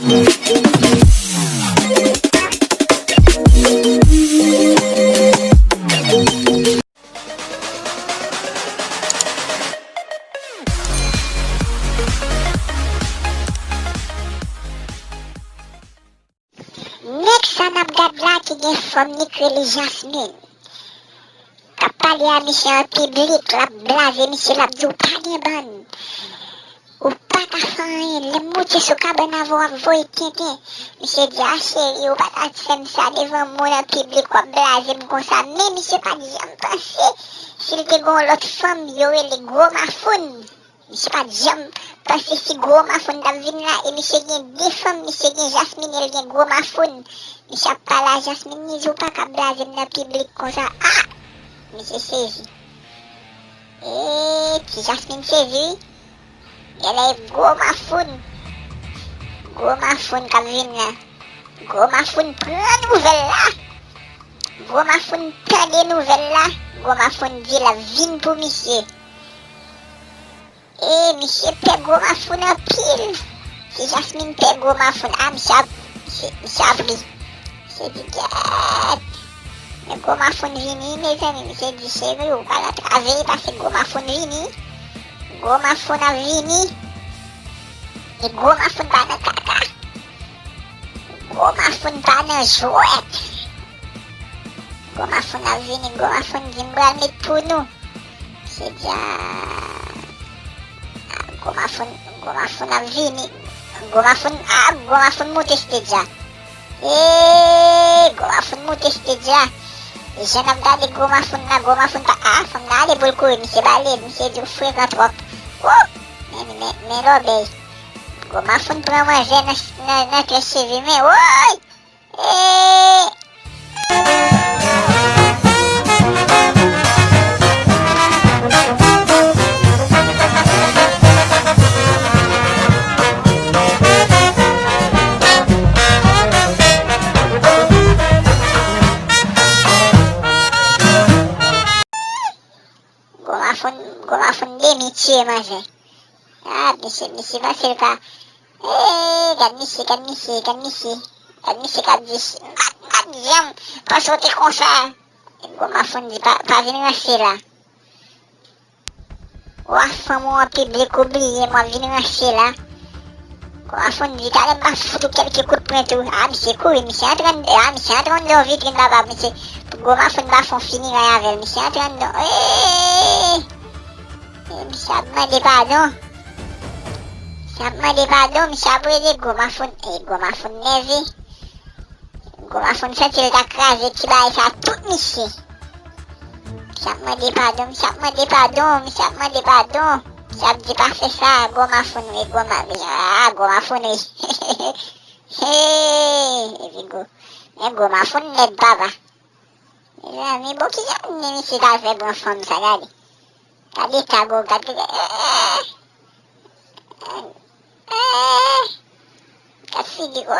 Next sa nabgad la ki gen fom ni krele Jasmine. Ka pale a misye an publik, la blaze misye la di ou pa gen ban. Ou pa ka fanyen, le mouche sou ka ban avon avoy kenten. Misye di a chéri, ou pa ka fem sa devan moun an publik wap blaze m kon sa. Men misye pa di jam pense, sil te gon lot fom yo e le gwo mafoun. Misye pa di jam pense si gwo mafoun dam vin la, e misye gen de fom, misye gen Jasmine, el gen gwo mafoun. Misye ap pala Jasmine, ni jou pa ka blaze m nan publik kon sa. Ah! Misye sezi. Ti Jasmine sezi. Yel e gwo mafoun. Gwo mafoun kap vin la. Gwo mafoun pran nouvel la. Gwo mafoun pran de nouvel la. Gwo mafoun di la vin pou misye. Misye pe gwo mafoun an pil. Si Jasmine pe gwo mafoun. Misye apri. Misye di get. Men gwo mafoun vini, me zami. Misye di cheve ou pa la trave. Pase gwo mafoun vini. Gwo mafoun a vini. E gwo mafoun pa nan kaka. Gwo mafoun pa nan jwet. Gwo mafoun a vini. Gwo mafoun di mbral met pou nou. Se di gwo mafoun a vini. Gwo mafoun moute ste dja. Gwo mafoun moute ste dja. Jen ap gade gwo mafoun pa. Fam nan ale bol kou. Mise baled. Mise di ou frekant wop. Men robey. Gwo mafoun pran manje nan te cheve men. Woy! Gwo mafoun demi tye manje. Misye vasil ka. Gad misye ka di. Gad jam. Pa sote kon sa. Gwo mafoun di pa vini rase la. Wafan moun publik oubliye mwa vini rase la. Gwo mafoun di talen ba foutou kelke kout prentou. Misye koui. Misye entran do vitrin baba. Misye gwo mafoun ba fon fini rayavel. Misye entran do. Misye ap mande pardon. Misye ap wede gwo mafoun. Gwo mafoun neve. Gwo mafoun sentil ta kraze ki baye sa tout misye. Misye ap mande pardon. Misye ap di pa fe sa. Gwo mafoun we. Gwo mafoun we. Gwo mafoun net baba. Mi bo ki jan ne misye ta fe bon fom sa gade. Gade tago, gade. Kasi di ko.